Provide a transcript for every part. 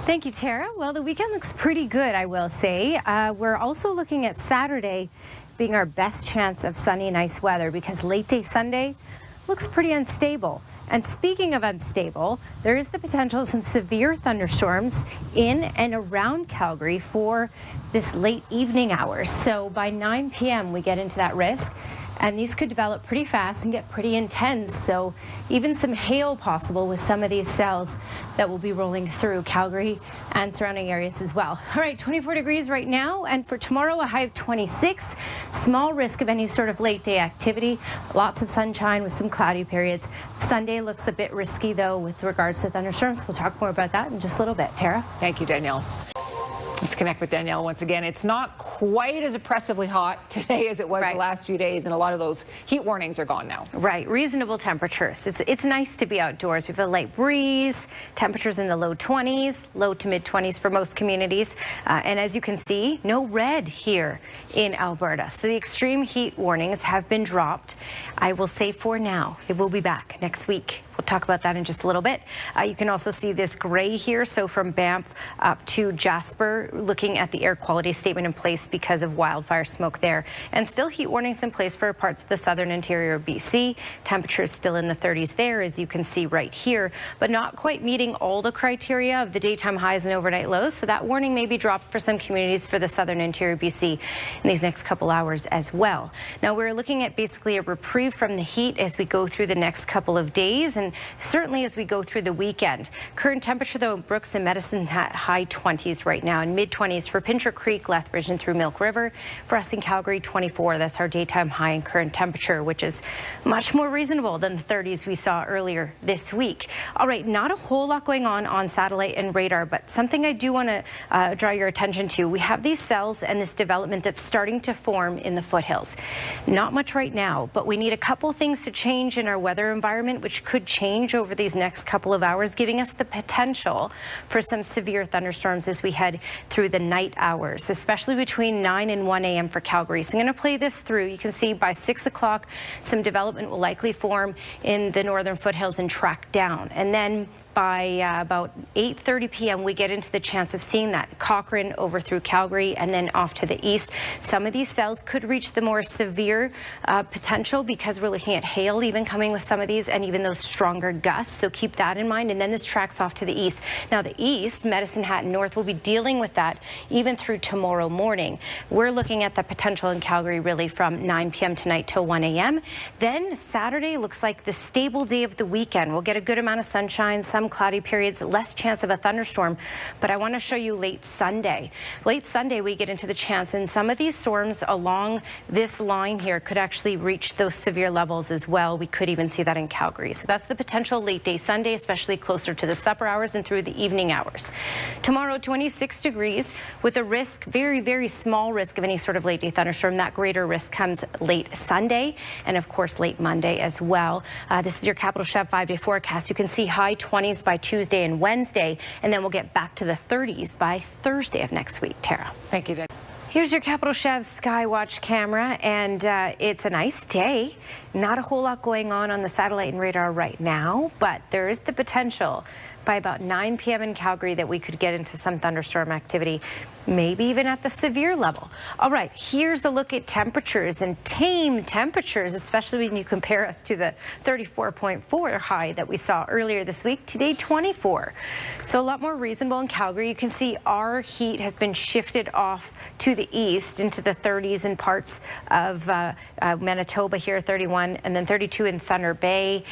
Thank you, Tara. Well, the weekend looks pretty good, I will say. We're also looking at Saturday being our best chance of sunny, nice weather because late day Sunday looks pretty unstable. And speaking of unstable, there is the potential of some severe thunderstorms in and around Calgary for this late evening hours. So by 9 p.m. we get into that risk. And these could develop pretty fast and get pretty intense. So even some hail possible with some of these cells that will be rolling through Calgary and surrounding areas as well. All right, 24 degrees right now. And for tomorrow, a high of 26. Small risk of any sort of late day activity. Lots of sunshine with some cloudy periods. Sunday looks a bit risky, though, with regards to thunderstorms. We'll talk more about that in just a little bit. Tara? Thank you, Danielle. Let's connect with Danielle once again. It's not quite as oppressively hot today as it was the last few days, and a lot of those heat warnings are gone now. Right, reasonable temperatures. It's nice to be outdoors. We have a light breeze, temperatures in the low 20s, low to mid 20s for most communities. And as you can see, no red here in Alberta. So the extreme heat warnings have been dropped. I will say for now, it will be back next week. We'll talk about that in just a little bit. You can also see this gray here. So from Banff up to Jasper, looking at the air quality statement in place because of wildfire smoke there. And still heat warnings in place for parts of the southern interior of BC. Temperatures still in the 30s there, as you can see right here, but not quite meeting all the criteria of the daytime highs and overnight lows. So that warning may be dropped for some communities for the southern interior BC in these next couple hours as well. Now we're looking at basically a reprieve from the heat as we go through the next couple of days. And certainly as we go through the weekend. Current temperature, though, in Brooks and Medicine's at high 20s right now and mid 20s for Pincher Creek, Lethbridge, and through Milk River. For us in Calgary, 24. That's our daytime high and current temperature, which is much more reasonable than the 30s we saw earlier this week. All right, not a whole lot going on satellite and radar, but something I do want to draw your attention to. We have these cells and this development that's starting to form in the foothills. Not much right now, but we need a couple things to change in our weather environment, which could change over these next couple of hours, giving us the potential for some severe thunderstorms as we head through the night hours, especially between 9 and 1 a.m. for Calgary. So I'm going to play this through. You can see by 6 o'clock, some development will likely form in the northern foothills and track down. And then by about 8:30 p.m. we get into the chance of seeing that Cochrane over through Calgary and then off to the east. Some of these cells could reach the more severe potential because we're looking at hail even coming with some of these and even those stronger gusts. So keep that in mind. And then this tracks off to the east. Now the east, Medicine Hat and north, will be dealing with that even through tomorrow morning. We're looking at the potential in Calgary really from 9 p.m. tonight till 1 a.m. Then Saturday looks like the stable day of the weekend. We'll get a good amount of sunshine, some cloudy periods, less chance of a thunderstorm. But I want to show you late Sunday. Late Sunday, we get into the chance, and some of these storms along this line here could actually reach those severe levels as well. We could even see that in Calgary. So that's the potential late day Sunday, especially closer to the supper hours and through the evening hours. Tomorrow, 26 degrees with a risk, very, very small risk of any sort of late day thunderstorm. That greater risk comes late Sunday and, of course, late Monday as well. This is your Capital Chev 5-day forecast. You can see high 20s by Tuesday and Wednesday, and then we'll get back to the 30s by Thursday of next week. Tara. Thank you, Dan. Here's your Capital Chev Skywatch camera, and it's a nice day. Not a whole lot going on the satellite and radar right now, but there is the potential by about 9 p.m. in Calgary that we could get into some thunderstorm activity, maybe even at the severe level. All right, here's a look at temperatures and tame temperatures, especially when you compare us to the 34.4 high that we saw earlier this week. Today, 24. So a lot more reasonable in Calgary. You can see our heat has been shifted off to the east into the 30s in parts of Manitoba here, 31, and then 32 in Thunder Bay.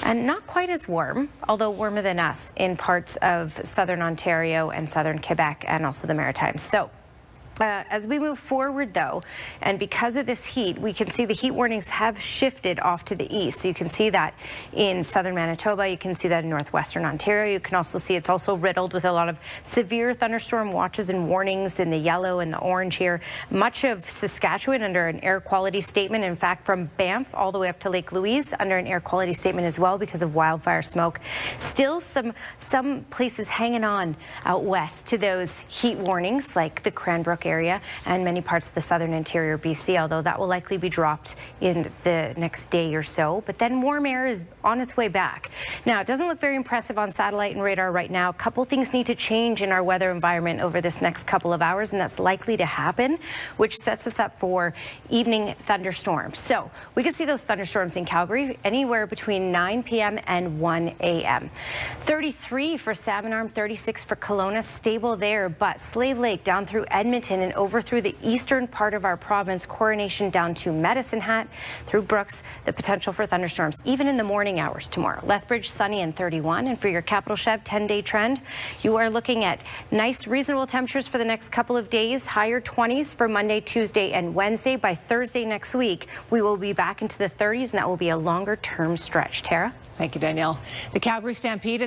And not quite as warm, although warmer than us in parts of southern Ontario and southern Quebec and also the Maritimes. So as we move forward, though, and because of this heat, we can see the heat warnings have shifted off to the east. So you can see that in southern Manitoba. You can see that in northwestern Ontario. You can also see it's also riddled with a lot of severe thunderstorm watches and warnings in the yellow and the orange here. Much of Saskatchewan under an air quality statement. In fact, from Banff all the way up to Lake Louise under an air quality statement as well because of wildfire smoke. Still some places hanging on out west to those heat warnings like the Cranbrook York area and many parts of the southern interior BC, although that will likely be dropped in the next day or so. But then warm air is on its way back. Now, it doesn't look very impressive on satellite and radar right now. A couple things need to change in our weather environment over this next couple of hours, and that's likely to happen, which sets us up for evening thunderstorms. So we could see those thunderstorms in Calgary anywhere between 9 p.m. and 1 a.m. 33 for Salmon Arm, 36 for Kelowna, stable there, but Slave Lake down through Edmonton and over through the eastern part of our province, Coronation down to Medicine Hat, through Brooks, the potential for thunderstorms, even in the morning hours tomorrow. Lethbridge, sunny and 31, and for your Capital Chev 10-day trend, you are looking at nice, reasonable temperatures for the next couple of days, higher 20s for Monday, Tuesday, and Wednesday. By Thursday next week, we will be back into the 30s, and that will be a longer-term stretch. Tara? Thank you, Danielle. The Calgary Stampede is